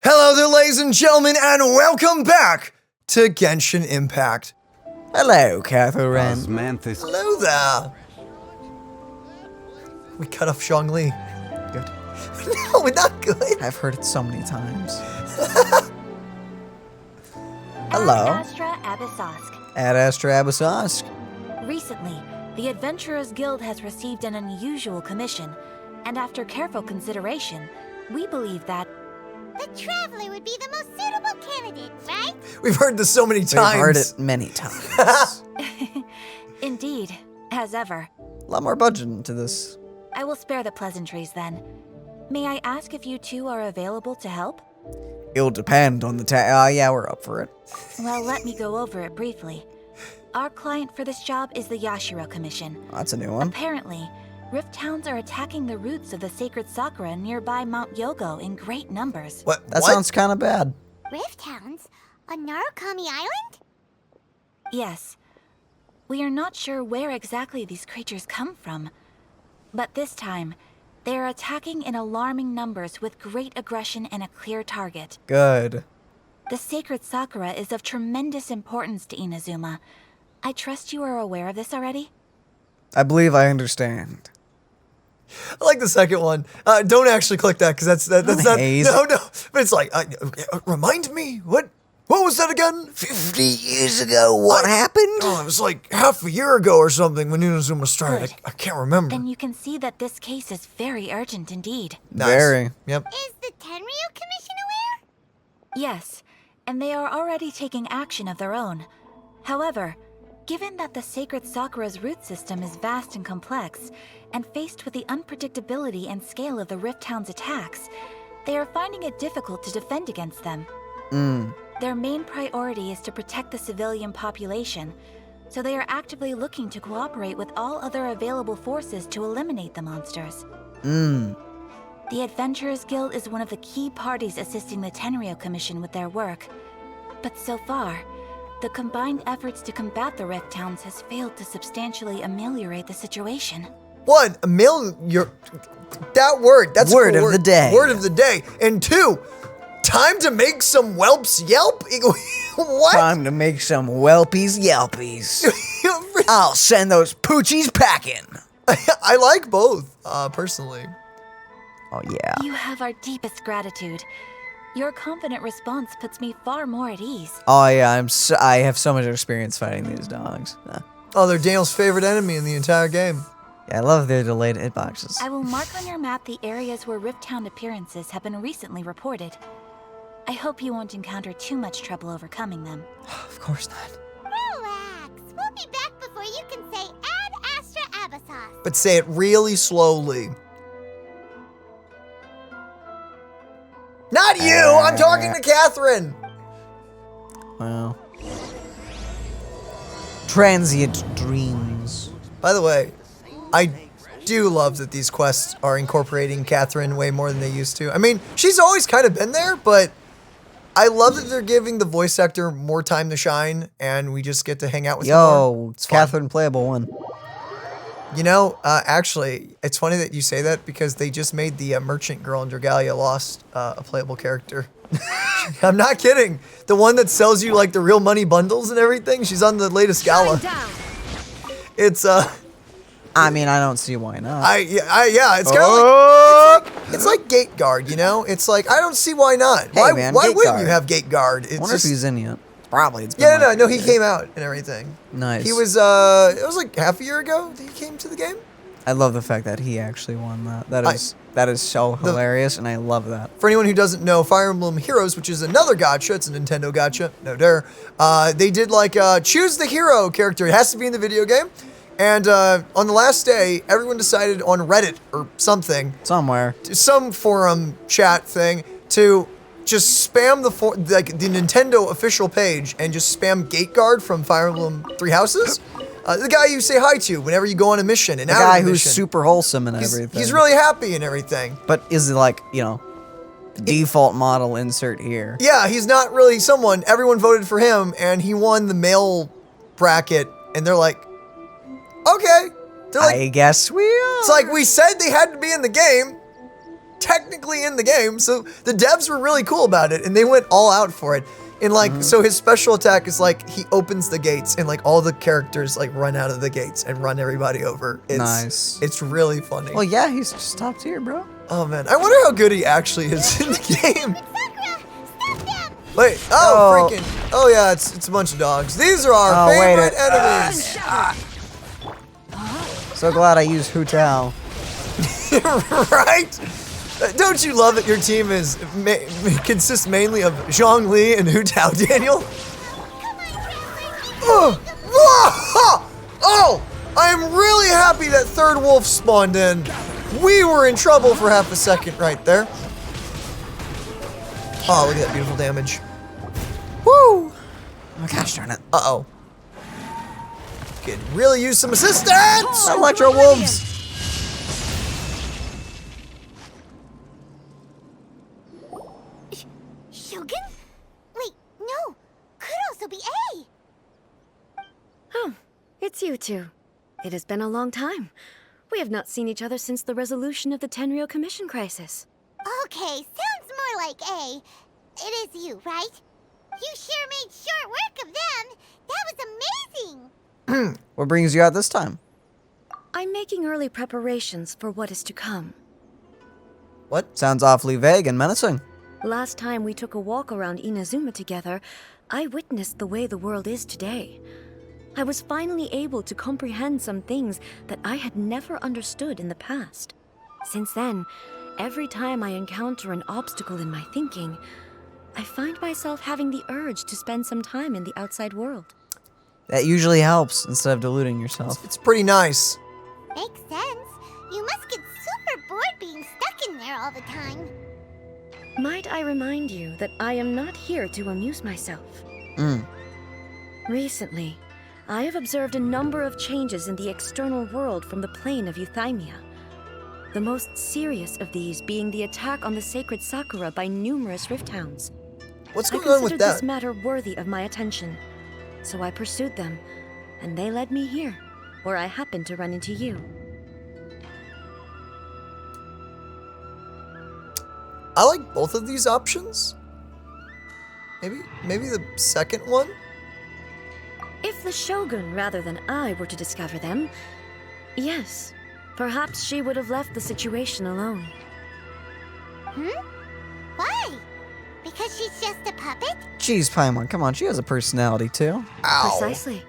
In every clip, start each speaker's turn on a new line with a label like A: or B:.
A: Hello there, ladies and gentlemen, and welcome back to Genshin Impact.
B: Hello, Catherine.
A: Hello there. We cut off Zhongli. Good. No, we're not good.
B: I've heard it so many times. Hello.
C: Ad Astra Abyssosque.
B: Ad Astra Abyssosque.
C: Recently, the Adventurers Guild has received an unusual commission, and after careful consideration, we believe that
D: the Traveler would be the most suitable candidate, right?
A: We've heard this so many times.
B: We've heard it many times.
C: indeed, as ever.
B: A lot more budget into this.
C: I will spare the pleasantries then. May I ask if you two are available to help?
B: It'll depend on the yeah, we're up for it.
C: Well, let me go over it briefly. Our client for this job is the Yashiro Commission.
B: That's a new one.
C: Apparently, Rift Hounds are attacking the roots of the sacred sakura nearby Mount Yogo in great numbers.
A: What?
B: That sounds kind of bad.
D: Rift Hounds? On Narukami Island?
C: Yes. We are not sure where exactly these creatures come from. But this time, they are attacking in alarming numbers with great aggression and a clear target.
B: Good.
C: The sacred sakura is of tremendous importance to Inazuma. I trust you are aware of this already?
B: I believe I understand.
A: I like the second one. Don't actually click that because that's not.
B: Haze.
A: No. But it's like, remind me what was that again?
B: 50 years ago, what happened?
A: Oh, it was like half a year ago or something when Inazuma started.
C: Good.
A: I can't remember.
C: Then you can see that this case is very urgent indeed.
A: Nice.
B: Very.
A: Yep.
D: Is the Tenryu Commission aware?
C: Yes, and they are already taking action of their own. However, given that the sacred sakura's root system is vast and complex, and faced with the unpredictability and scale of the Rift Hound's attacks, they are finding it difficult to defend against them. Their main priority is to protect the civilian population, so they are actively looking to cooperate with all other available forces to eliminate the monsters. The Adventurers Guild is one of the key parties assisting the Tenryu Commission with their work. But so far, the combined efforts to combat the Rift Hounds has failed to substantially ameliorate the situation.
A: One, that word. That's a
B: Word
A: cool
B: of the day.
A: Word of the day. And two, time to make some whelps yelp. What?
B: Time to make some whelpies yelpies. I'll send those poochies packing.
A: I like both, personally.
B: Oh, yeah.
C: You have our deepest gratitude. Your confident response puts me far more at ease.
B: Oh, yeah, I have so much experience fighting these dogs.
A: Oh, they're Daniel's favorite enemy in the entire game.
B: Yeah, I love their delayed hitboxes.
C: I will mark on your map the areas where Rift Hound appearances have been recently reported. I hope you won't encounter too much trouble overcoming them.
B: Of course not.
D: Relax. We'll be back before you can say Ad Astra Abyssosque.
A: But say it really slowly. Not you! I'm talking to Catherine!
B: Well. Transient dreams.
A: By the way, I do love that these quests are incorporating Catherine way more than they used to. I mean, she's always kind of been there, but I love that they're giving the voice actor more time to shine, and we just get to hang out with her more.
B: Yo,
A: It's fun.
B: Catherine playable one.
A: You know, actually, it's funny that you say that because they just made the merchant girl in Dragalia Lost a playable character. I'm not kidding. The one that sells you like the real money bundles and everything. She's on the latest gala. It's
B: I mean, I don't see why not.
A: yeah, it's kind of like it's like Gate Guard, you know? It's like I don't see why not.
B: Hey,
A: why
B: man,
A: why
B: Gate
A: wouldn't
B: Guard.
A: you have Gate Guard? It's
B: I wonder if
A: just,
B: he's in yet. Probably. It's been
A: yeah,
B: like
A: no,
B: a
A: he
B: year.
A: came out and everything.
B: Nice.
A: He was it was like half a year ago that he came to the game.
B: I love the fact that he actually won that. That is so hilarious, and I love that.
A: For anyone who doesn't know, Fire Emblem Heroes, which is another gacha, it's a Nintendo gacha, no dare. They did like choose the hero character. It has to be in the video game. And on the last day, everyone decided on Reddit or something,
B: Somewhere.
A: some forum chat thing, to just spam the Nintendo official page and just spam Gate Guard from Fire Emblem Three Houses. The guy you say hi to whenever you go on a mission and
B: The
A: out
B: guy
A: of a
B: who's
A: mission.
B: super wholesome and
A: He's,
B: everything.
A: he's really happy and everything.
B: But is it like, default model insert here?
A: Yeah, he's not really someone. Everyone voted for him, and he won the male bracket. And they're like, okay. They're like,
B: I guess we are.
A: it's like we said they had to be in the game. technically in the game. So the devs were really cool about it, and they went all out for it. And like, so his special attack is like he opens the gates, and like all the characters like run out of the gates and run everybody over. It's,
B: Nice.
A: It's really funny.
B: Well, yeah, he's just top tier, bro.
A: Oh man, I wonder how good he actually is in the game.
D: Sakura, stop them!
A: Wait, freaking, oh yeah, it's a bunch of dogs. These are our favorite enemies.
B: So glad I used Hu Tao.
A: Right? Don't you love that your team is consists mainly of Zhongli and Hu Tao, Daniel? Oh, I'm really happy that third wolf spawned in. We were in trouble for half a second right there. Oh, look at that beautiful damage. Woo!
B: Oh gosh darn it.
A: Uh-oh. Could really use some assistance!
B: Electro Wolves!
D: Shogun? Wait, no. Could also be A.
E: Oh, it's you two. It has been a long time. We have not seen each other since the resolution of the Tenryou Commission crisis.
D: Okay, sounds more like A. It is you, right? You sure made short work of them. That was amazing.
B: What brings you out this time?
E: I'm making early preparations for what is to come.
A: What?
B: Sounds awfully vague and menacing.
E: Last time we took a walk around Inazuma together, I witnessed the way the world is today. I was finally able to comprehend some things that I had never understood in the past. Since then, every time I encounter an obstacle in my thinking, I find myself having the urge to spend some time in the outside world.
B: That usually helps instead of deluding yourself.
A: It's pretty nice.
D: Makes sense. You must get super bored being stuck in there all the time.
E: Might I remind you that I am not here to amuse myself? Recently, I have observed a number of changes in the external world from the plane of Euthymia. The most serious of these being the attack on the sacred Sakura by numerous rift hounds.
A: What's
E: I
A: going on with
E: considered
A: that?
E: this matter worthy of my attention, so I pursued them, and they led me here, where I happened to run into you.
A: I like both of these options. Maybe the second one?
E: If the Shogun rather than I were to discover them, yes, perhaps she would have left the situation alone.
D: Why? Because she's just a puppet?
B: Jeez, Paimon, come on, she has a personality too.
A: Ow.
E: Precisely.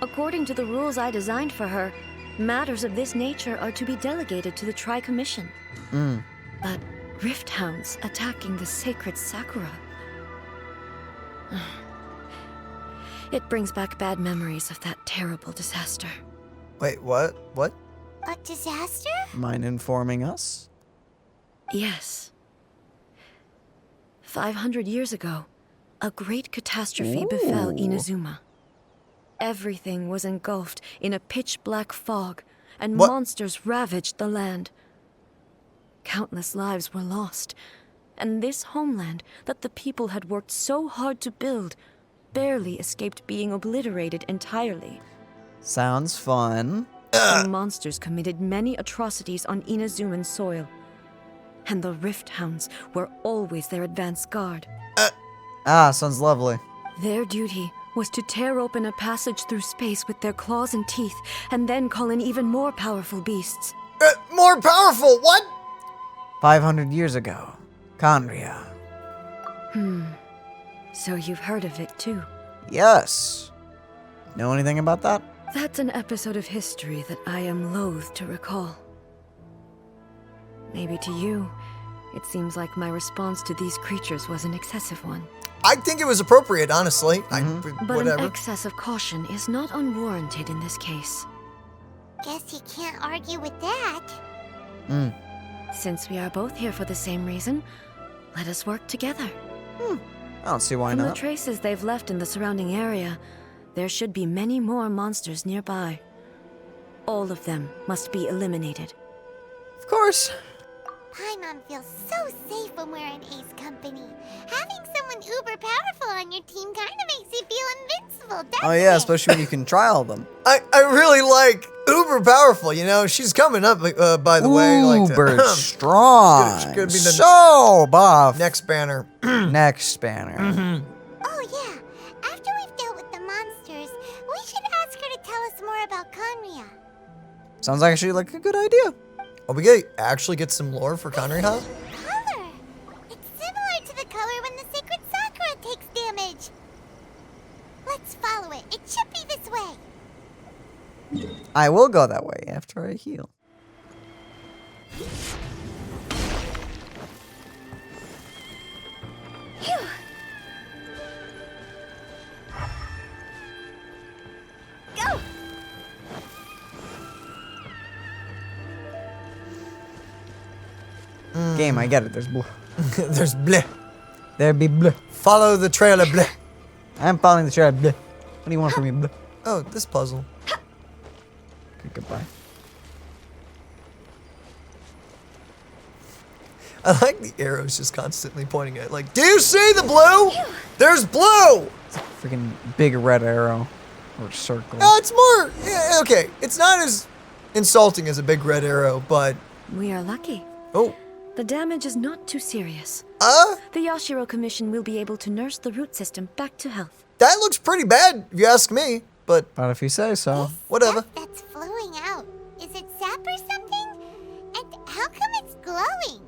E: According to the rules I designed for her, matters of this nature are to be delegated to the Tri-Commission. But rift hounds attacking the sacred Sakura. It brings back bad memories of that terrible disaster.
A: Wait, what? What?
D: A disaster?
B: Mind informing us?
E: Yes. 500 years ago, a great catastrophe befell Inazuma. Everything was engulfed in a pitch-black fog, and
A: What?
E: monsters ravaged the land. Countless lives were lost, and this homeland that the people had worked so hard to build barely escaped being obliterated entirely.
B: Sounds fun.
E: The monsters committed many atrocities on Inazuman soil, and the rift hounds were always their advance guard.
B: Sounds lovely.
E: Their duty was to tear open a passage through space with their claws and teeth, and then call in even more powerful beasts.
A: More powerful, what?
B: 500 years ago. Conria.
E: So you've heard of it too.
B: Yes. Know anything about that?
E: That's an episode of history that I am loath to recall. Maybe to you, it seems like my response to these creatures was an excessive one.
A: I think it was appropriate, honestly.
E: But
A: Whatever.
E: an excess of caution is not unwarranted in this case.
D: Guess you can't argue with that.
E: Since we are both here for the same reason, let us work together.
B: I don't see why
E: From the
B: not.
E: traces they've left in the surrounding area, there should be many more monsters nearby. All of them must be eliminated.
B: Of course.
D: Paimon feels so safe when we're in Ace company. Having someone uber powerful on your team kind of makes you feel invincible, doesn't
B: Oh yeah,
D: it?
B: especially when you can try all of them.
A: I really like uber powerful, you know? She's coming up, by the way. Like
B: Uber strong.
A: She could be the
B: so buff.
A: next banner.
B: Next banner.
D: Oh, yeah. After we've dealt with the monsters, we should ask her to tell us more about Conria.
B: Sounds actually like a good idea.
A: Oh, we get actually get some lore for Conry, huh?
D: Color! It's similar to the color when the sacred Sakura takes damage. Let's follow it. It should be this way.
B: I will go that way after I heal.
D: Phew. Go!
B: Game, I get it. There's blue.
A: There's bleh.
B: There be blue.
A: Follow the trail of bleh.
B: I'm following the trail. Bleh. What do you want from me? Bleh.
A: Oh, this puzzle.
B: Okay, goodbye.
A: I like the arrows just constantly pointing at, like, do you see the blue? There's blue!
B: Freaking big red arrow or circle.
A: It's more, yeah, okay. It's not as insulting as a big red arrow, but,
E: We are lucky.
A: oh,
E: The damage is not too serious.
A: the
E: Yashiro Commission will be able to nurse the root system back to health.
A: that looks pretty bad, if you ask me, but
B: But if you say so.
A: whatever.
D: Stuff that's flowing out. Is it sap or something? And how come it's glowing?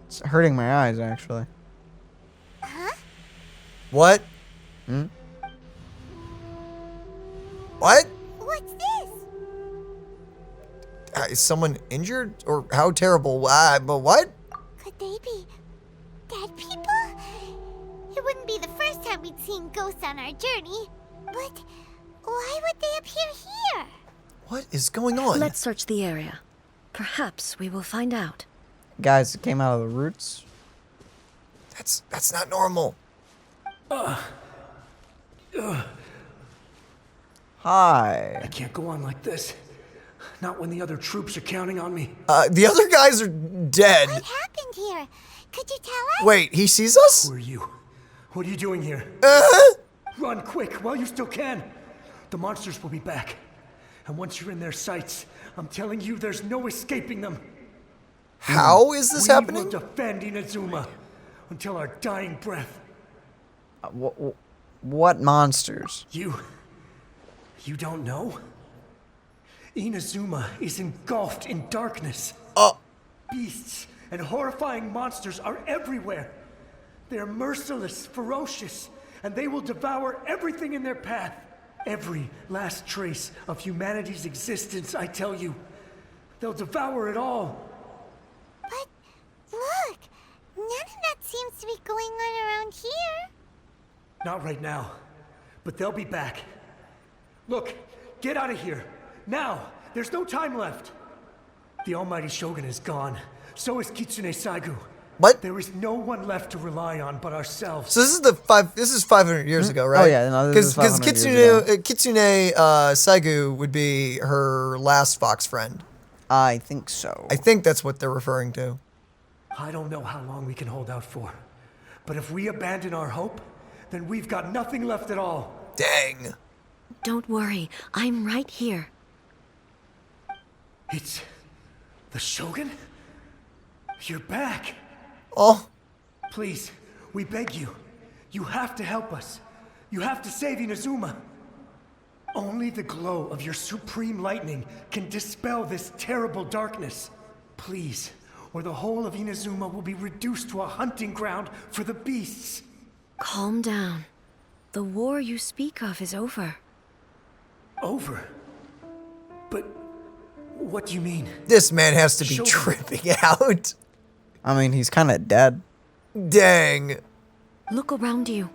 B: It's hurting my eyes, actually.
D: Huh?
A: What?
B: Hmm?
A: What?
D: What's this?
A: Is someone injured? Or how terrible? But what?
D: Could they be dead people? It wouldn't be the first time we'd seen ghosts on our journey. But why would they appear here?
A: What is going on?
E: Let's search the area. Perhaps we will find out.
B: Guys, it came out of the roots.
A: That's not normal.
B: Hi.
F: I can't go on like this. Not when the other troops are counting on me.
A: The other guys are dead.
D: What happened here? Could you tell us?
A: Wait, he sees us?
F: Who are you? What are you doing here? Run quick while you still can. The monsters will be back. And once you're in their sights, I'm telling you, there's no escaping them.
A: How is this
F: We
A: happening?
F: will defend Inazuma until our dying breath.
B: What monsters?
F: You don't know? Inazuma is engulfed in darkness.
A: Oh,
F: Beasts and horrifying monsters are everywhere. They're merciless, ferocious, and they will devour everything in their path. Every last trace of humanity's existence, I tell you. They'll devour it all.
D: But look, none of that seems to be going on around here.
F: Not right now, but they'll be back. Look, get out of here. Now! There's no time left. The almighty Shogun is gone. So is Kitsune Saigu.
A: what?
F: There is no one left to rely on but ourselves.
A: So this is 500 years ago, right?
B: Oh, yeah, no, this is 500 years ago.
A: Kitsune Saigu would be her last fox friend.
B: I think so.
A: I think that's what they're referring to.
F: I don't know how long we can hold out for. But if we abandon our hope, then we've got nothing left at all.
A: Dang.
E: Don't worry, I'm right here.
F: It's the Shogun? You're back.
A: Oh,
F: Please, we beg you. You have to help us. You have to save Inazuma. Only the glow of your supreme lightning can dispel this terrible darkness. Please, or the whole of Inazuma will be reduced to a hunting ground for the beasts.
E: Calm down. The war you speak of is over.
F: Over? But what do you mean?
A: this man has to be
F: Shogun.
A: tripping out.
B: I mean, he's kind of dead.
A: Dang.
E: Look around you.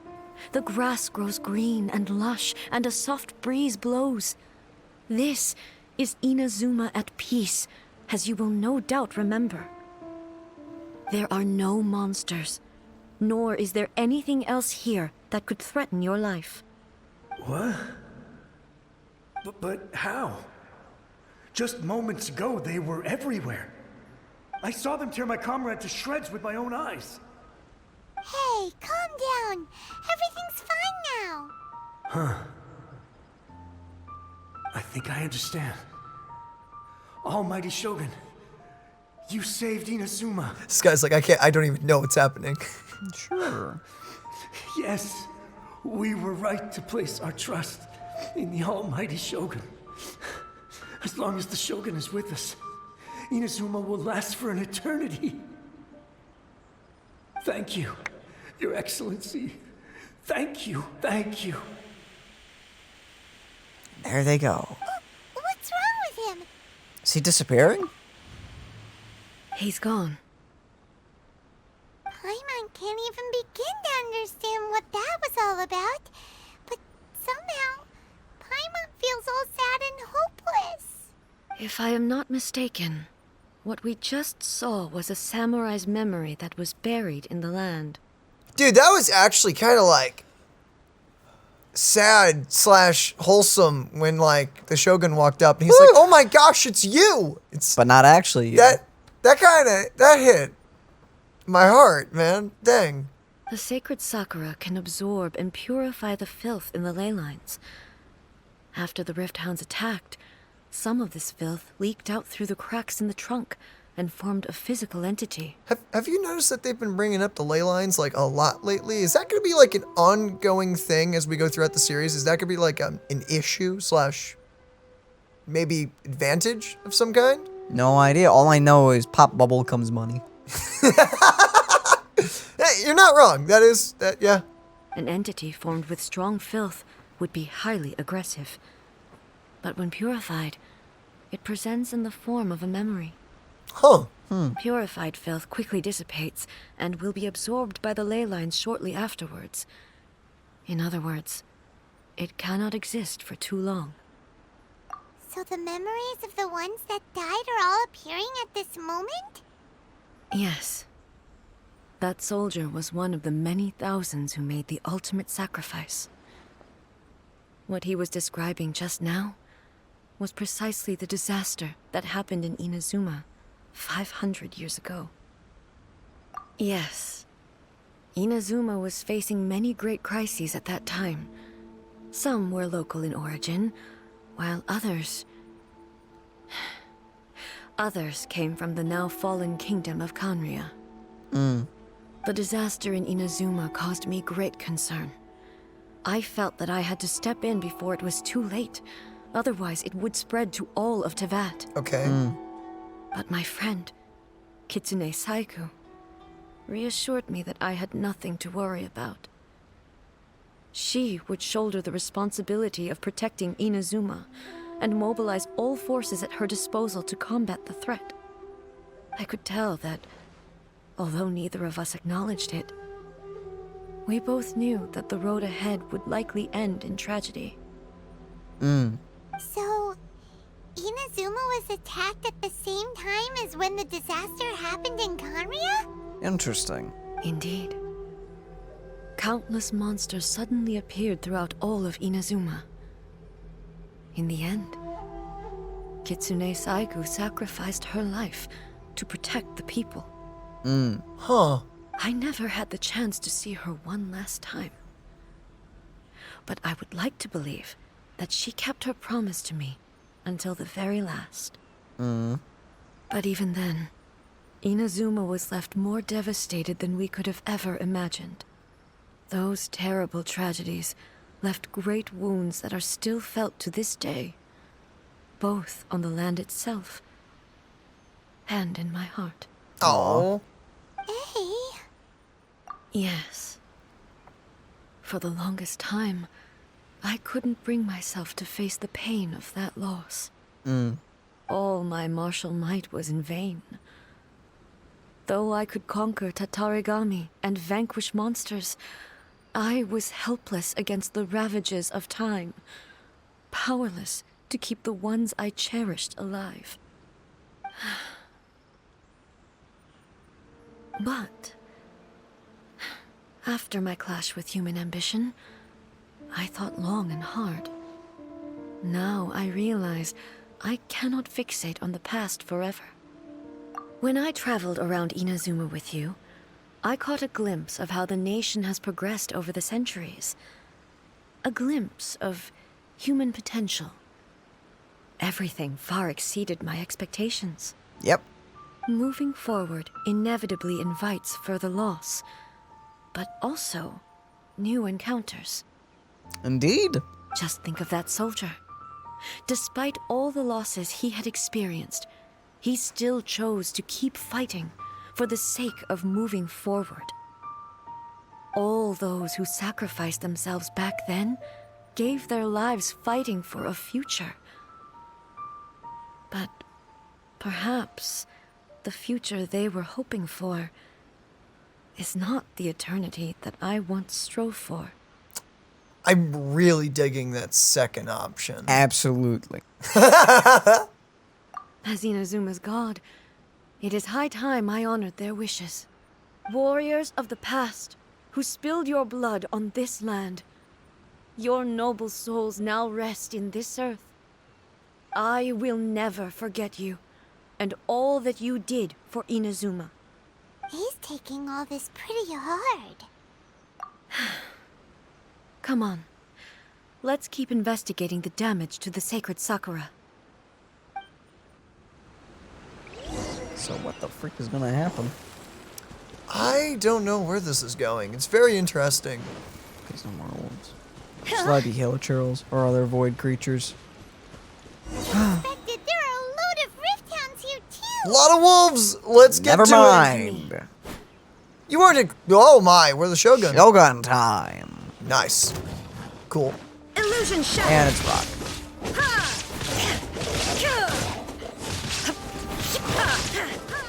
E: The grass grows green and lush, and a soft breeze blows. This is Inazuma at peace, as you will no doubt remember. There are no monsters, nor is there anything else here that could threaten your life.
F: What? But how? Just moments ago, they were everywhere. I saw them tear my comrade to shreds with my own eyes.
D: Hey, calm down. Everything's fine now.
F: I think I understand. Almighty Shogun, you saved Inazuma.
A: This guy's like, I don't even know what's happening.
B: Sure.
F: Yes, we were right to place our trust in the Almighty Shogun. As long as the Shogun is with us, Inazuma will last for an eternity. Thank you, Your Excellency. Thank you, thank you.
B: There they go.
D: What's wrong with him?
B: Is he disappearing?
E: He's gone.
D: Paimon can't even begin to understand what that was all about. But somehow, Paimon feels all sad and hopeless.
E: If I am not mistaken, what we just saw was a samurai's memory that was buried in the land.
A: Dude, that was actually kind of like sad / wholesome when like the Shogun walked up and he's like, "Oh my gosh, it's you!" It's
B: But not actually you.
A: that hit my heart, man. Dang.
E: The sacred sakura can absorb and purify the filth in the ley lines. After the rift hounds attacked, some of this filth leaked out through the cracks in the trunk and formed a physical entity.
A: Have you noticed that they've been bringing up the ley lines like a lot lately? Is that going to be like an ongoing thing as we go throughout the series? Is that going to be like an issue / maybe advantage of some kind?
B: No idea. All I know is pop bubble comes money.
A: Hey, you're not wrong. Yeah.
E: An entity formed with strong filth would be highly aggressive. But when purified, it presents in the form of a memory.
A: Huh.
E: Purified filth quickly dissipates and will be absorbed by the ley lines shortly afterwards. In other words, it cannot exist for too long.
D: So the memories of the ones that died are all appearing at this moment?
E: Yes. That soldier was one of the many thousands who made the ultimate sacrifice. What he was describing just now was precisely the disaster that happened in Inazuma 500 years ago. Yes. Inazuma was facing many great crises at that time. Some were local in origin, while others came from the now fallen kingdom of Kanria. The disaster in Inazuma caused me great concern. I felt that I had to step in before it was too late, otherwise it would spread to all of Tevat.
A: Okay.
E: But my friend, Kitsune Saiku, reassured me that I had nothing to worry about. She would shoulder the responsibility of protecting Inazuma and mobilize all forces at her disposal to combat the threat. I could tell that, although neither of us acknowledged it, we both knew that the road ahead would likely end in tragedy.
D: So, Inazuma was attacked at the same time as when the disaster happened in Kanria?
B: Interesting.
E: Indeed. Countless monsters suddenly appeared throughout all of Inazuma. In the end, Kitsune Saigu sacrificed her life to protect the people.
A: Huh.
E: I never had the chance to see her one last time. But I would like to believe that she kept her promise to me until the very last. But even then, Inazuma was left more devastated than we could have ever imagined. Those terrible tragedies left great wounds that are still felt to this day, both on the land itself and in my heart.
A: Oh.
D: Hey,
E: Yes. For the longest time, I couldn't bring myself to face the pain of that loss. All my martial might was in vain. Though I could conquer Tatarigami and vanquish monsters, I was helpless against the ravages of time, powerless to keep the ones I cherished alive. But after my clash with human ambition, I thought long and hard. Now I realize I cannot fixate on the past forever. When I traveled around Inazuma with you, I caught a glimpse of how the nation has progressed over the centuries. A glimpse of human potential. everything far exceeded my expectations.
B: Yep.
E: Moving forward inevitably invites further loss, but also new encounters.
B: Indeed.
E: Just think of that soldier. Despite all the losses he had experienced, he still chose to keep fighting for the sake of moving forward. All those who sacrificed themselves back then gave their lives fighting for a future. But perhaps the future they were hoping for is not the eternity that I once strove for.
A: I'm really digging that second option.
B: Absolutely.
E: As Inazuma's god, it is high time I honored their wishes. Warriors of the past, who spilled your blood on this land, your noble souls now rest in this earth. I will never forget you, and all that you did for Inazuma.
D: He's taking all this pretty hard.
E: Come on. Let's keep investigating the damage to the sacred Sakura.
B: So what the freak is gonna happen?
A: I don't know where this is going. It's very interesting.
B: Please no more wolves. Should I be Hilichurls or other void creatures?
D: Expected there are a load of rift hounds here
A: A
D: too.
A: lot of wolves. Let's get
B: Never
A: to it.
B: mind.
A: You weren't. Oh my, we're the Shogun.
B: Shogun time.
A: Nice. Cool.
E: Illusion shot!
B: And it's rock.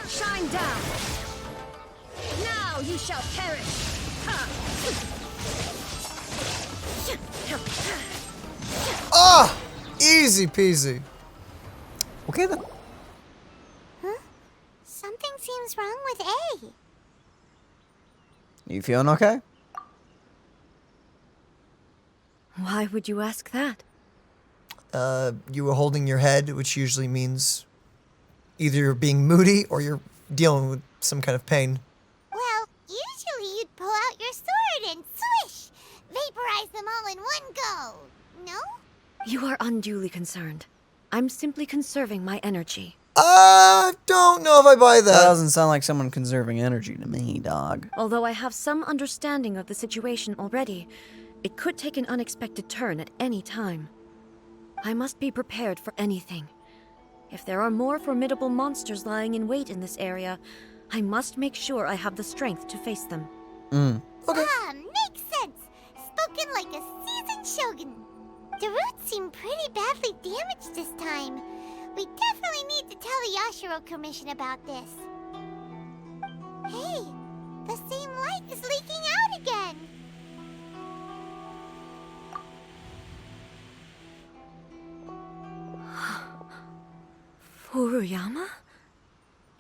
E: Shine down! Now you shall perish!
A: Ah! Easy peasy.
B: Okay then.
D: Something seems wrong with A.
B: You feeling okay?
E: Why would you ask that?
A: You were holding your head, which usually means either you're being moody or you're dealing with some kind of pain.
D: Well, usually you'd pull out your sword and swish! Vaporize them all in one go. No?
E: You are unduly concerned. I'm simply conserving my energy.
A: Don't know if I buy
B: That
A: that.
B: doesn't sound like someone conserving energy to me, dog.
E: Although I have some understanding of the situation already, it could take an unexpected turn at any time. I must be prepared for anything. If there are more formidable monsters lying in wait in this area, I must make sure I have the strength to face them.
A: Okay.
D: Ah, makes sense. Spoken like a seasoned shogun. The roots seem pretty badly damaged this time. We definitely need to tell the Yashiro Commission about this. Hey, the same light is leaking out again.
E: Furuyama?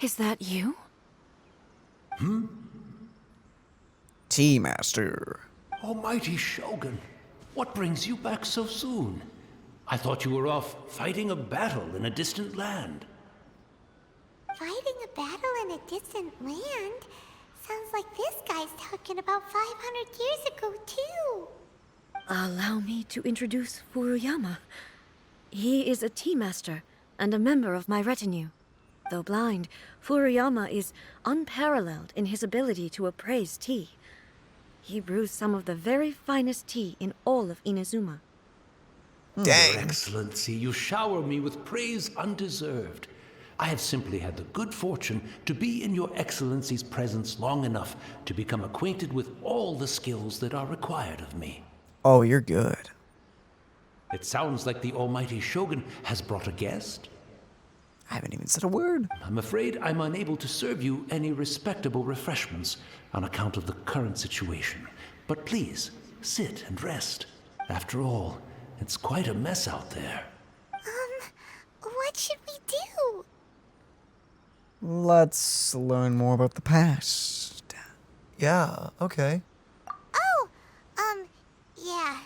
E: Is that you?
B: Tea Master.
G: Almighty Shogun, what brings you back so soon? I thought you were off fighting a battle in a distant land.
D: Fighting a battle in a distant land? Sounds like this guy's talking about 500 years ago, too.
E: Allow me to introduce Furuyama. He is a tea master and a member of my retinue. Though blind, Furuyama is unparalleled in his ability to appraise tea. He brews some of the very finest tea in all of Inazuma.
G: Your
A: Dang.
G: Excellency, you shower me with praise undeserved. I have simply had the good fortune to be in your Excellency's presence long enough to become acquainted with all the skills that are required of me.
B: Oh, you're good.
G: It sounds like the Almighty Shogun has brought a guest.
B: I haven't even said a word.
G: I'm afraid I'm unable to serve you any respectable refreshments on account of the current situation. But please, sit and rest. After all, it's quite a mess out there.
D: What should we do?
B: Let's learn more about the past.
A: Yeah, okay.
D: Oh, yeah.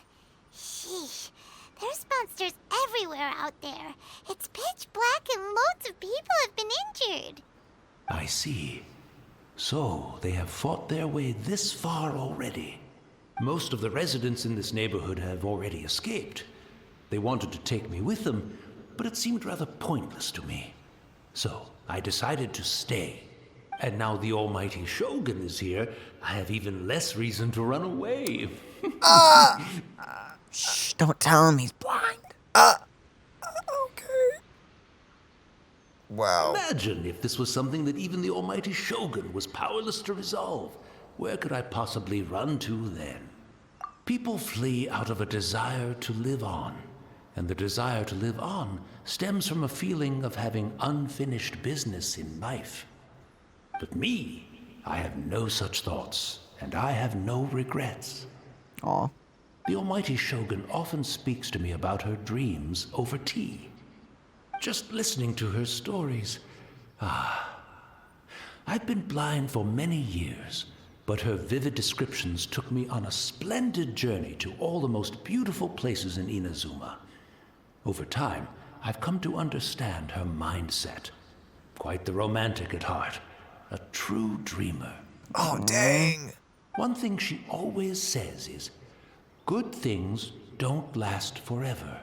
D: Sheesh. There's monsters everywhere out there. It's pitch black and loads of people have been injured.
G: I see. So, they have fought their way this far already. Most of the residents in this neighborhood have already escaped. They wanted to take me with them, but it seemed rather pointless to me. So I decided to stay. And now the almighty Shogun is here, I have even less reason to run away.
B: Shh, don't tell him he's blind.
A: Okay. Wow.
G: Imagine if this was something that even the almighty Shogun was powerless to resolve. Where could I possibly run to then? People flee out of a desire to live on. And the desire to live on stems from a feeling of having unfinished business in life. But me, I have no such thoughts, and I have no regrets.
B: Aw.
G: The almighty Shogun often speaks to me about her dreams over tea. Just listening to her stories. I've been blind for many years, but her vivid descriptions took me on a splendid journey to all the most beautiful places in Inazuma. Over time, I've come to understand her mindset. Quite the romantic at heart. A true dreamer.
A: Oh, dang.
G: One thing she always says is, good things don't last forever.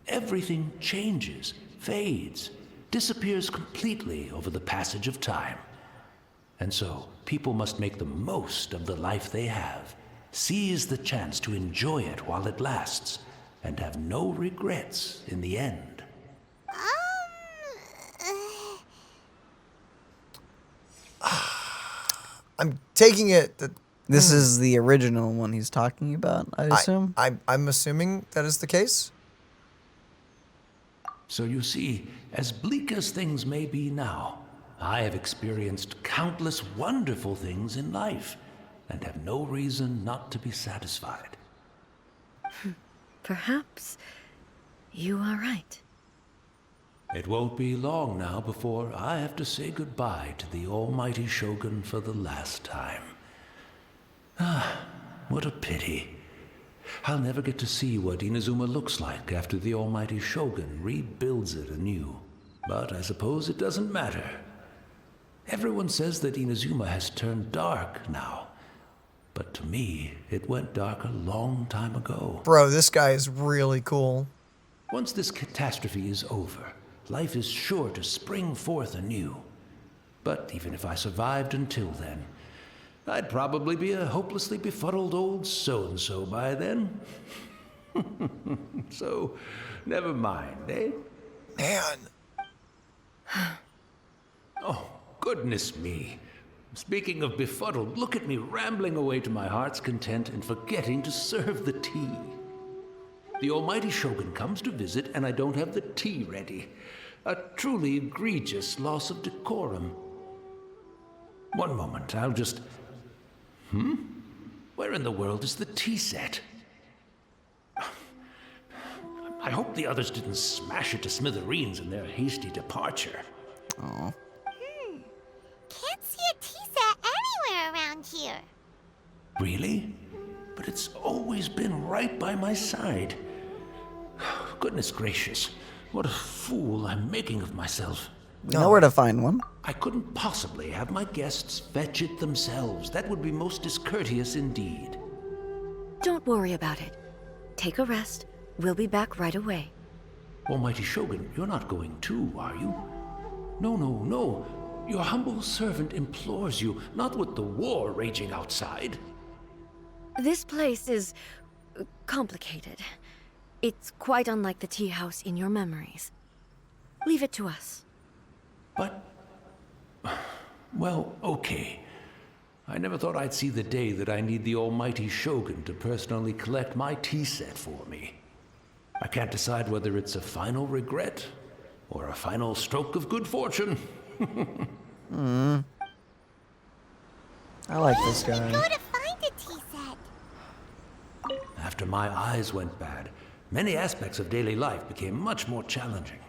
G: Everything changes, fades, disappears completely over the passage of time. And so, people must make the most of the life they have, seize the chance to enjoy it while it lasts, and have no regrets in the end.
A: I'm taking it that
B: This is the original one he's talking about, I assume?
A: I'm assuming that is the case.
G: So you see, as bleak as things may be now, I have experienced countless wonderful things in life, and have no reason not to be satisfied.
E: Perhaps you are right.
G: It won't be long now before I have to say goodbye to the almighty Shogun for the last time. What a pity. I'll never get to see what Inazuma looks like after the almighty Shogun rebuilds it anew. But I suppose it doesn't matter. Everyone says that Inazuma has turned dark now. But to me, it went dark a long time ago.
A: Bro, this guy is really cool.
G: Once this catastrophe is over, life is sure to spring forth anew. But even if I survived until then, I'd probably be a hopelessly befuddled old so-and-so by then. So, never mind, eh?
A: Man.
G: Oh, goodness me. Speaking of befuddled, look at me rambling away to my heart's content and forgetting to serve the tea. The almighty Shogun comes to visit and I don't have the tea ready. A truly egregious loss of decorum. One moment, I'll just... Where in the world is the tea set? I hope the others didn't smash it to smithereens in their hasty departure.
B: Aw.
D: Can't see a tea set anywhere around here.
G: Really? But it's always been right by my side. Goodness gracious, what a fool I'm making of myself.
B: We know where to find one.
G: I couldn't possibly have my guests fetch it themselves. That would be most discourteous indeed.
E: Don't worry about it. Take a rest. We'll be back right away.
G: Almighty Shogun, you're not going too, are you? No, no, no. Your humble servant implores you, not with the war raging outside.
E: This place is complicated. It's quite unlike the tea house in your memories. Leave it to us.
G: But... well, okay. I never thought I'd see the day that I need the almighty Shogun to personally collect my tea set for me. I can't decide whether it's a final regret or a final stroke of good fortune.
B: I like this
D: Go
B: guy.
D: to find a tea set.
G: After my eyes went bad, many aspects of daily life became much more challenging.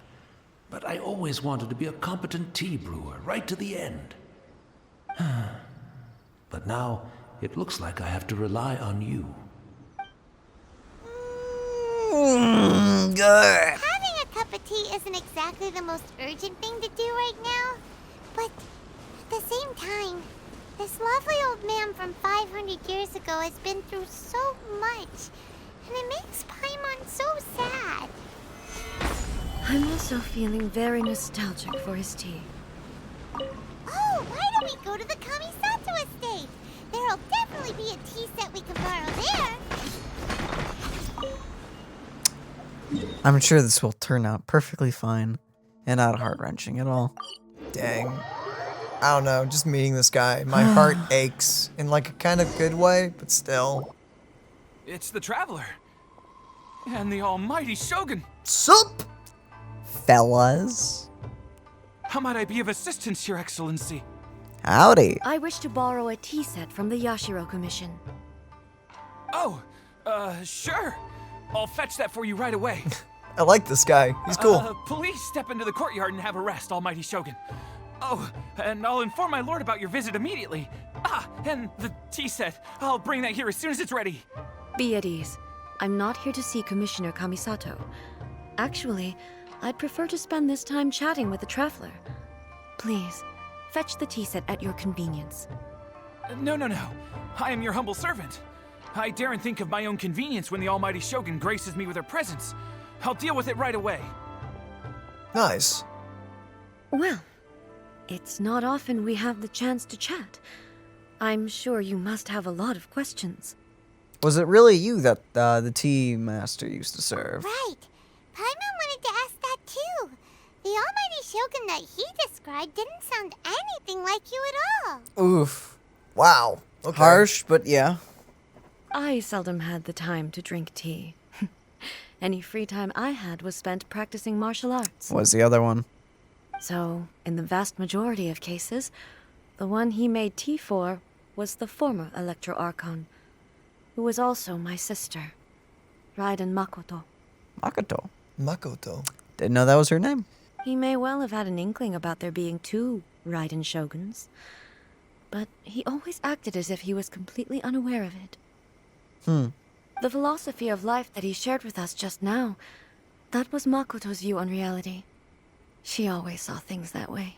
G: But I always wanted to be a competent tea brewer right to the end. But now, it looks like I have to rely on you.
D: Having a cup of tea isn't exactly the most urgent thing to do right now, but at the same time, this lovely old man from 500 years ago has been through so much, and it makes Paimon so sad.
E: I'm also feeling very nostalgic for his tea.
D: Oh, why don't we go to the Kamisato estate? There'll definitely be a tea set we can borrow there.
B: I'm sure this will turn out perfectly fine and not heart-wrenching at all.
A: Dang. I don't know, just meeting this guy, my heart aches in like a kind of good way, but still.
H: It's the Traveler. And the almighty Shogun.
A: Sup?
B: Fellas.
H: How might I be of assistance, Your Excellency?
B: Howdy.
E: I wish to borrow a tea set from the Yashiro Commission.
H: Oh, sure. I'll fetch that for you right away.
A: I like this guy. He's cool.
H: Please step into the courtyard and have a rest, almighty Shogun. Oh, and I'll inform my lord about your visit immediately. Ah, and the tea set. I'll bring that here as soon as it's ready.
E: Be at ease. I'm not here to see Commissioner Kamisato. Actually, I'd prefer to spend this time chatting with the Traveler. Please, fetch the tea set at your convenience.
H: No. I am your humble servant. I daren't think of my own convenience when the almighty Shogun graces me with her presence. I'll deal with it right away.
A: Nice.
E: Well, it's not often we have the chance to chat. I'm sure you must have a lot of questions.
B: Was it really you that the tea master used to serve?
D: Right. Paimon wanted to ask that too. The almighty Shogun that he described didn't sound anything like you at all.
B: Oof.
A: Wow. Okay.
B: Harsh, but yeah.
E: I seldom had the time to drink tea. Any free time I had was spent practicing martial arts.
B: Was the other one?
E: So, in the vast majority of cases, the one he made tea for was the former Electro Archon, who was also my sister, Raiden Makoto.
B: Makoto.
A: Makoto.
B: Didn't know that was her name.
E: He may well have had an inkling about there being two Raiden Shoguns, but he always acted as if he was completely unaware of it. The philosophy of life that he shared with us just now, that was Makoto's view on reality. She always saw things that way.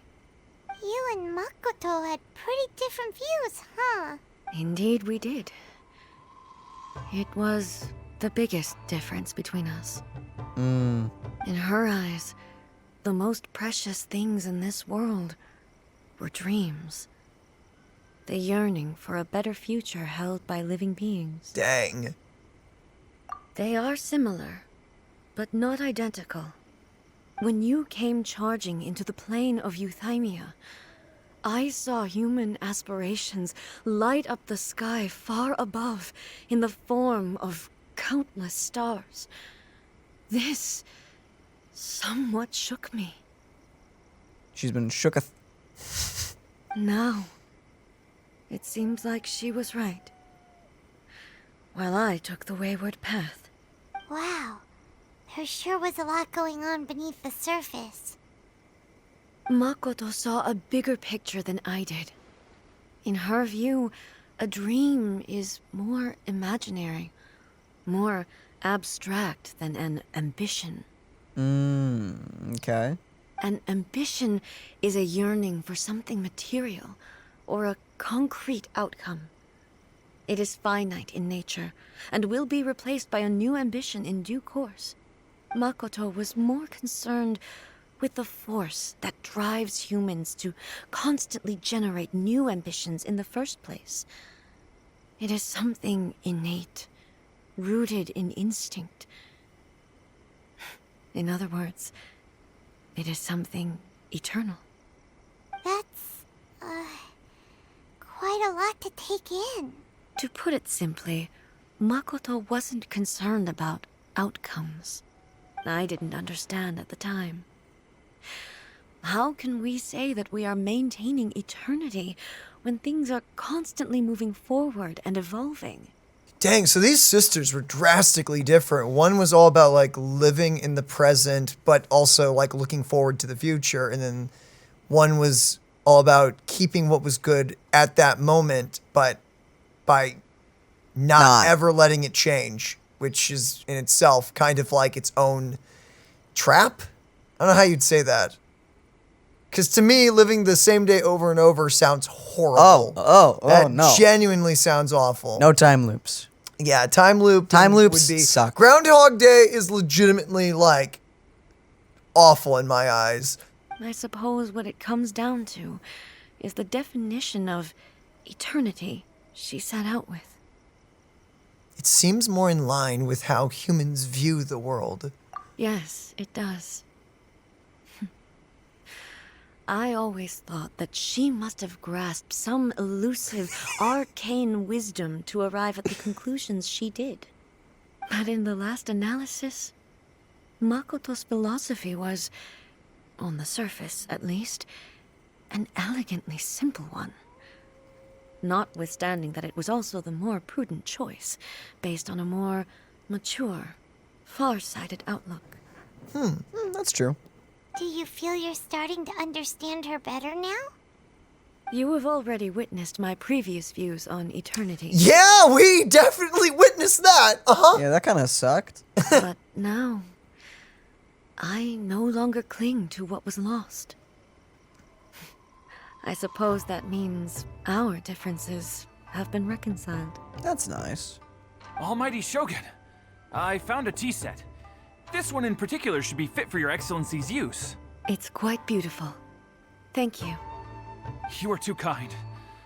D: You and Makoto had pretty different views, huh?
E: Indeed we did. It was the biggest difference between us. In her eyes, the most precious things in this world were dreams. The yearning for a better future held by living beings.
A: Dang.
E: They are similar, but not identical. When you came charging into the plane of Euthymia, I saw human aspirations light up the sky far above in the form of countless stars. This somewhat shook me.
B: She's been shooketh.
E: Now, it seems like she was right. While I took the wayward path.
D: Wow. There sure was a lot going on beneath the surface.
E: Makoto saw a bigger picture than I did. In her view, a dream is more imaginary, more abstract than an ambition.
B: Okay.
E: An ambition is a yearning for something material, or a concrete outcome. It is finite in nature, and will be replaced by a new ambition in due course. Makoto was more concerned with the force that drives humans to constantly generate new ambitions in the first place. It is something innate, rooted in instinct. In other words, it is something eternal.
D: That's, quite a lot to take in.
E: To put it simply, Makoto wasn't concerned about outcomes. I didn't understand at the time. How can we say that we are maintaining eternity when things are constantly moving forward and evolving?
A: Dang, so these sisters were drastically different. One was all about like living in the present, but also like looking forward to the future. And then one was all about keeping what was good at that moment, but by not ever letting it change, which is in itself kind of like its own trap. I don't know how you'd say that. Because to me, living the same day over and over sounds horrible. That
B: no.
A: genuinely sounds awful.
B: No time loops.
A: Yeah, time loop.
B: Time loops
A: would be
B: suck.
A: Groundhog Day is legitimately like awful in my eyes.
E: I suppose what it comes down to is the definition of eternity she set out with.
A: It seems more in line with how humans view the world.
E: Yes, it does. I always thought that she must have grasped some elusive, arcane wisdom to arrive at the conclusions she did. But in the last analysis, Makoto's philosophy was, on the surface at least, an elegantly simple one. Notwithstanding that it was also the more prudent choice, based on a more mature, far-sighted outlook.
B: That's true.
D: Do you feel you're starting to understand her better now?
E: You have already witnessed my previous views on eternity.
A: Yeah, we definitely witnessed that.
B: Yeah, that kind of sucked.
E: But now, I no longer cling to what was lost. I suppose that means our differences have been reconciled.
B: That's nice.
H: Almighty Shogun, I found a tea set. This one in particular should be fit for your Excellency's use.
E: It's quite beautiful. Thank you.
H: You are too kind.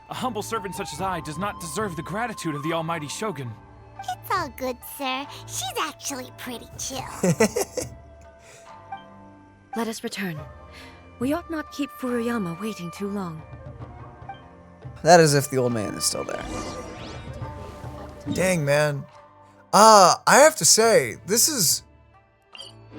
H: A humble servant such as I does not deserve the gratitude of the Almighty Shogun.
D: It's all good, sir. She's actually pretty chill.
E: Let us return. We ought not keep Furuyama waiting too long.
B: That is if the old man is still there.
A: Dang, man. I have to say, this is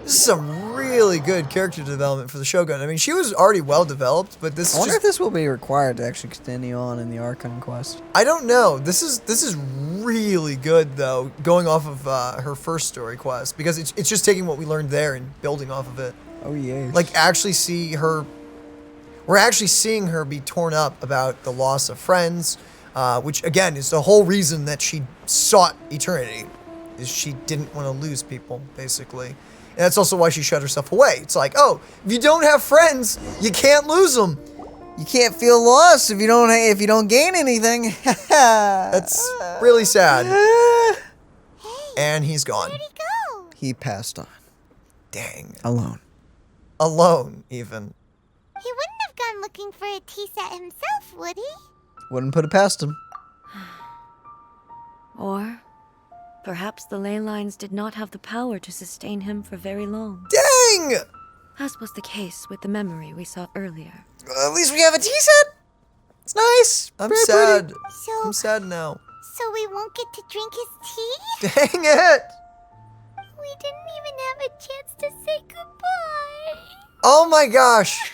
A: some really good character development for the Shogun. I mean, she was already well developed, but this
B: I
A: is
B: wonder
A: just,
B: if this will be required to actually continue on in the Archon quest.
A: I don't know. This is really good though, going off of her first story quest, because it's just taking what we learned there and building off of it.
B: Oh yeah.
A: Like actually see her. We're actually seeing her be torn up about the loss of friends, which again is the whole reason that she sought eternity, is she didn't want to lose people basically. And that's also why she shut herself away. It's like, oh, if you don't have friends, you can't lose them.
B: You can't feel lost if you don't gain anything.
A: That's really sad. And he's gone.
D: Where'd he go?
B: He passed on.
A: Dang.
B: Alone.
A: Alone, even.
D: He wouldn't have gone looking for a tea set himself, would he?
B: Wouldn't put it past him.
E: Or perhaps the ley lines did not have the power to sustain him for very long,
A: Dang!
E: as was the case with the memory we saw earlier.
B: At least we have a tea set. It's nice.
A: I'm
B: Very
A: sad.
D: So,
A: I'm sad now.
D: so we won't get to drink his tea?
A: Dang it!
D: We didn't even have a chance to say goodbye.
A: Oh my gosh!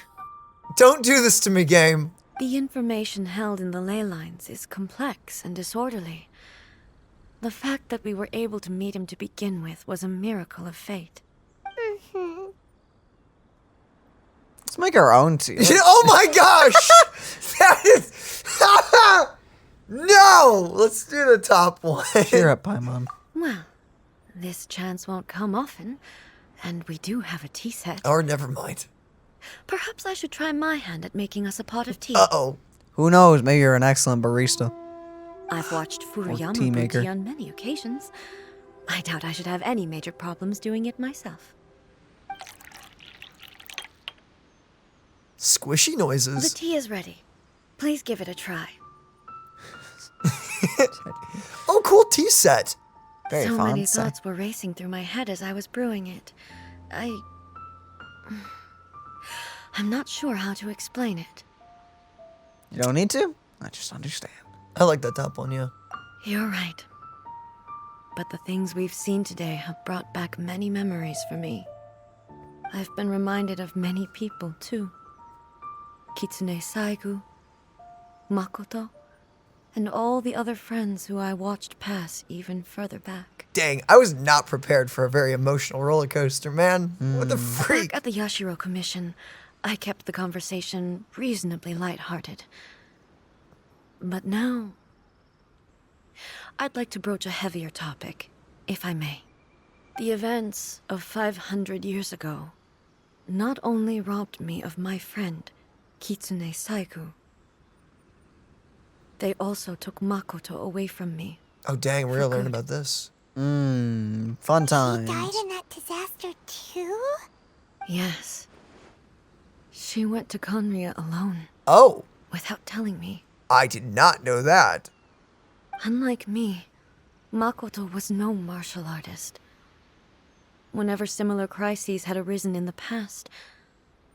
A: Don't do this to me, game.
E: The information held in the ley lines is complex and disorderly. The fact that we were able to meet him to begin with was a miracle of fate.
B: Let's make our own tea.
A: Oh my gosh! That is. No! Let's do the top one.
B: Cheer up, Paimon.
E: Well, this chance won't come often, and we do have a tea set.
A: Or never mind.
E: Perhaps I should try my hand at making us a pot of tea.
A: Uh-oh.
B: Who knows? Maybe you're an excellent barista.
E: I've watched Furuyama
B: tea
E: brew
B: maker.
E: tea on many occasions. I doubt I should have any major problems doing it myself.
A: Squishy
E: The
A: noises.
E: tea is ready. Please give it a try.
A: Oh, cool tea set.
B: Very
E: So many
B: fancy.
E: thoughts were racing through my head as I was brewing it. I'm not sure how to explain it.
B: You don't need to. I just understand.
A: I like that top one, yeah.
E: You're right. But the things we've seen today have brought back many memories for me. I've been reminded of many people, too. Kitsune Saigu, Makoto, and all the other friends who I watched pass even further back.
A: Dang, I was not prepared for a very emotional roller coaster, man. What the freak?
E: Back at the Yashiro Commission, I kept the conversation reasonably lighthearted. But now, I'd like to broach a heavier topic, if I may. The events of 500 years ago not only robbed me of my friend, Kitsune Saigu, they also took Makoto away from me.
A: Oh, dang, we're gonna learn about this.
B: Fun
D: He died
B: times.
D: in that disaster too?
E: Yes. She went to Conria alone,
A: Oh,
E: without telling me.
A: I did not know that.
E: Unlike me, Makoto was no martial artist. Whenever similar crises had arisen in the past,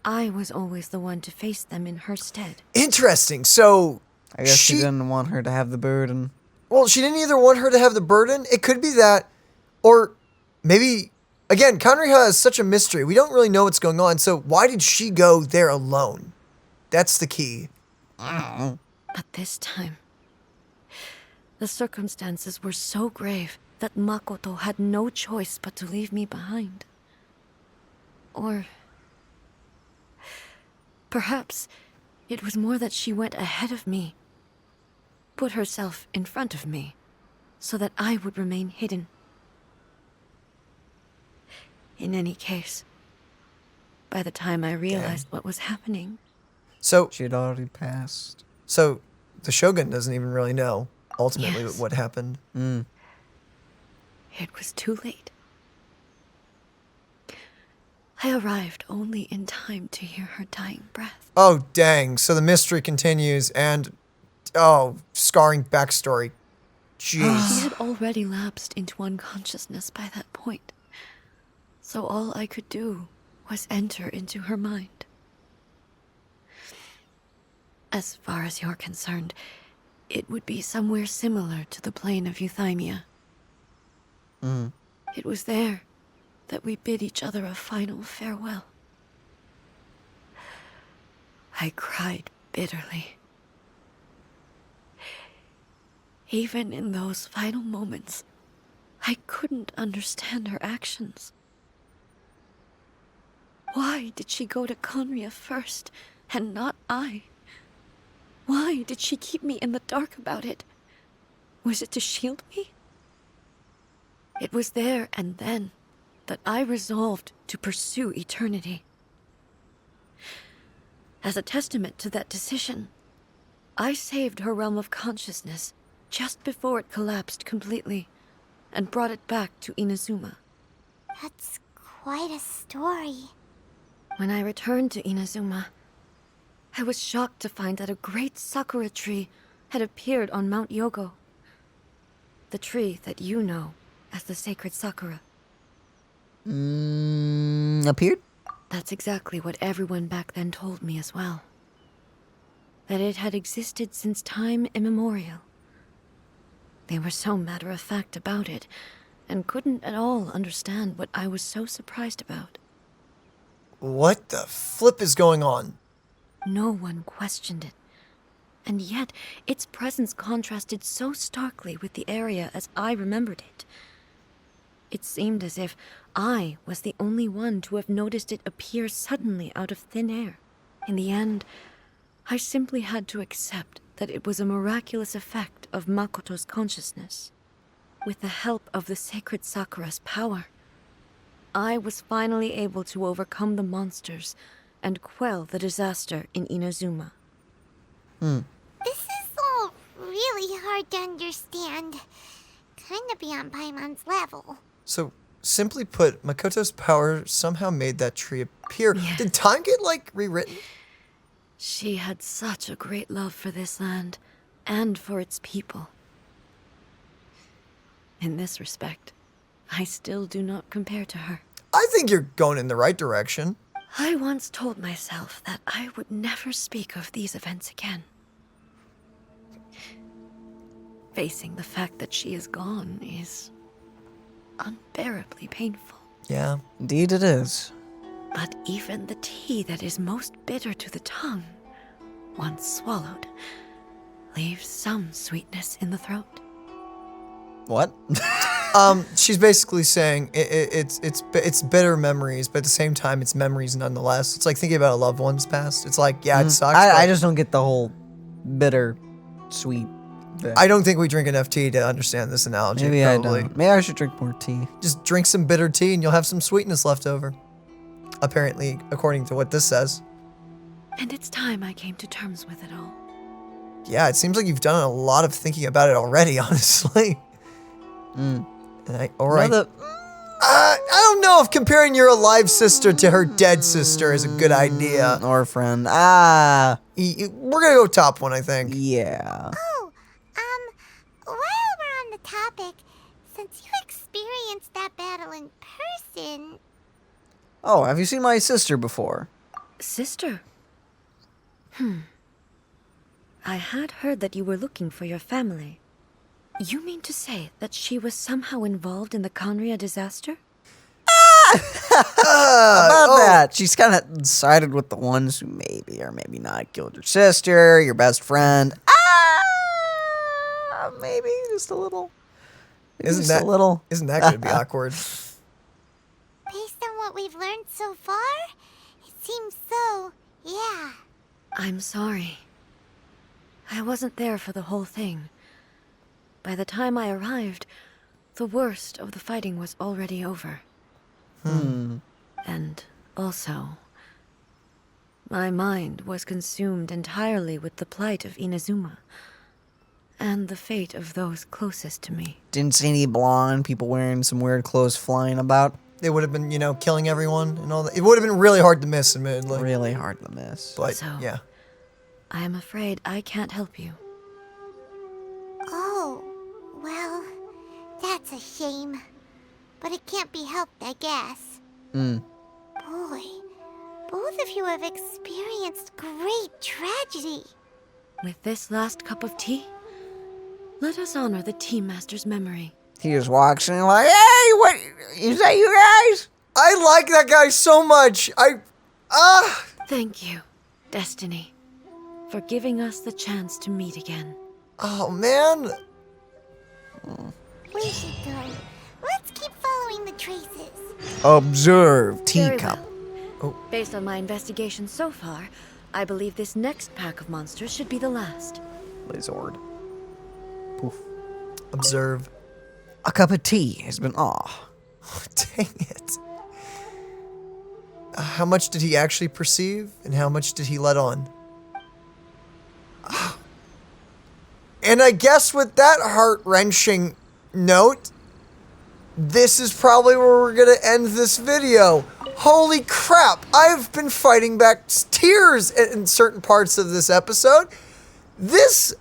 E: I was always the one to face them in her stead.
A: Interesting. So,
B: I guess she didn't want her to have the burden.
A: well, she didn't either want her to have the burden. It could be that, or maybe, again, Conriha is such a mystery. We don't really know what's going on. So why did she go there alone? That's the key.
E: But this time, the circumstances were so grave that Makoto had no choice but to leave me behind. Or perhaps it was more that she went ahead of me, put herself in front of me, so that I would remain hidden. In any case, by the time I realized what was happening...
A: So
B: She had already passed.
A: So the Shogun doesn't even really know ultimately
E: Yes.
A: what happened.
E: It was too late. I arrived only in time to hear her dying breath.
A: Oh, dang. So the mystery continues and, scarring backstory.
E: She
A: Jeez.
E: had already lapsed into unconsciousness by that point. So all I could do was enter into her mind. As far as you're concerned, it would be somewhere similar to the plane of Euthymia. It was there that we bid each other a final farewell. I cried bitterly. Even in those final moments, I couldn't understand her actions. Why did she go to Conria first, and not I? Why did she keep me in the dark about it? Was it to shield me? It was there and then that I resolved to pursue eternity. As a testament to that decision, I saved her realm of consciousness just before it collapsed completely and brought it back to Inazuma.
D: That's quite a story.
E: When I returned to Inazuma, I was shocked to find that a great sakura tree had appeared on Mount Yogo. The tree that you know as the sacred sakura.
B: Appeared?
E: That's exactly what everyone back then told me as well. That it had existed since time immemorial. They were so matter-of-fact about it, and couldn't at all understand what I was so surprised about.
A: What the flip is going on?
E: No one questioned it. And yet, its presence contrasted so starkly with the area as I remembered it. It seemed as if I was the only one to have noticed it appear suddenly out of thin air. In the end, I simply had to accept that it was a miraculous effect of Makoto's consciousness. With the help of the sacred Sakura's power, I was finally able to overcome the monsters and quell the disaster in Inazuma.
D: This is all really hard to understand. Kinda beyond Paimon's level.
A: So, simply put, Makoto's power somehow made that tree appear.
E: Yes.
A: Did time get, rewritten?
E: She had such a great love for this land, and for its people. In this respect, I still do not compare to her.
A: I think you're going in the right direction.
E: I once told myself that I would never speak of these events again. Facing the fact that she is gone is unbearably painful.
A: Yeah.
B: Indeed it is.
E: But even the tea that is most bitter to the tongue, once swallowed, leaves some sweetness in the throat.
B: What?
A: She's basically saying it's bitter memories, but at the same time, it's memories nonetheless. It's like thinking about a loved one's past. It's like, yeah, it sucks.
B: I
A: but
B: just don't get the whole bitter, sweet bit.
A: I don't think we drink enough tea to understand this analogy.
B: Maybe
A: probably.
B: I don't. Maybe I should drink more tea.
A: Just drink some bitter tea and you'll have some sweetness left over. Apparently, according to what this says.
E: And it's time I came to terms with it all.
A: Yeah, it seems like you've done a lot of thinking about it already, honestly. All right.
B: Now
A: I don't know if comparing your alive sister to her dead sister is a good idea.
B: Or friend.
A: We're gonna go top one, I think.
B: Yeah.
D: Oh, while we're on the topic, since you experienced that battle in person,
B: Oh, have you seen my sister before?
E: Sister? I had heard that you were looking for your family. You mean to say that she was somehow involved in the Conria disaster?
B: About that, she's kind of sided with the ones who maybe or maybe not killed your sister, your best friend. Maybe just a little.
A: Isn't that gonna be awkward?
D: based on what we've learned so far, it seems so, yeah.
E: I'm sorry. I wasn't there for the whole thing. By the time I arrived, the worst of the fighting was already over. And also, my mind was consumed entirely with the plight of Inazuma and the fate of those closest to me.
B: Didn't see any blonde people wearing some weird clothes flying about.
A: They would have been, killing everyone and all that. It would have been really hard to miss, admittedly.
B: Really hard to miss.
A: But,
E: So-
A: yeah.
E: I am afraid I can't help you.
D: Oh, well, that's a shame. But it can't be helped, I guess. Boy, both of you have experienced great tragedy.
E: With this last cup of tea, let us honor the Tea Master's memory.
B: He just walks in like, hey, what? Is that you guys?
A: I like that guy so much.
E: Thank you, Destiny, for giving us the chance to meet again.
A: Oh, man.
D: We should go. Let's keep following the traces.
B: Observe
E: Very
B: teacup.
E: well. Based on my investigation so far, I believe this next pack of monsters should be the last.
B: Lizard. Poof.
A: Observe.
B: A cup of tea has been
A: Dang it. How much did he actually perceive, and how much did he let on? And I guess with that heart-wrenching note, this is probably where we're gonna end this video. Holy crap, I've been fighting back tears in certain parts of this episode. This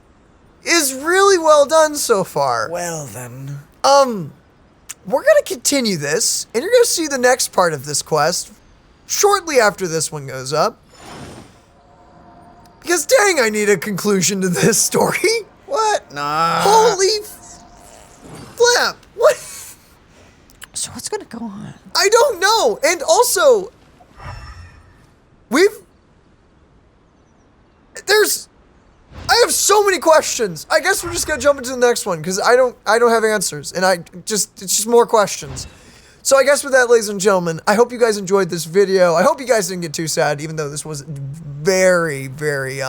A: is really well done so far.
B: Well then.
A: We're gonna continue this, and you're gonna see the next part of this quest shortly after this one goes up. Because dang, I need a conclusion to this story.
B: What? Nah.
A: Holy flap. What?
B: So what's gonna go on?
A: I don't know. And also, I have so many questions. I guess we're just gonna jump into the next one because I don't have answers, and it's just more questions. So I guess with that, ladies and gentlemen, I hope you guys enjoyed this video. I hope you guys didn't get too sad, even though this was very, very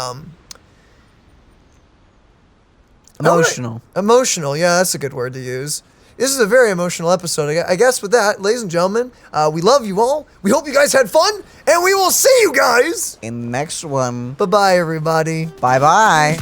B: Emotional.
A: Emotional, yeah, that's a good word to use. This is a very emotional episode. I guess with that, ladies and gentlemen, we love you all. We hope you guys had fun, and we will see you guys
B: In the next one.
A: Bye-bye, everybody.
B: Bye bye.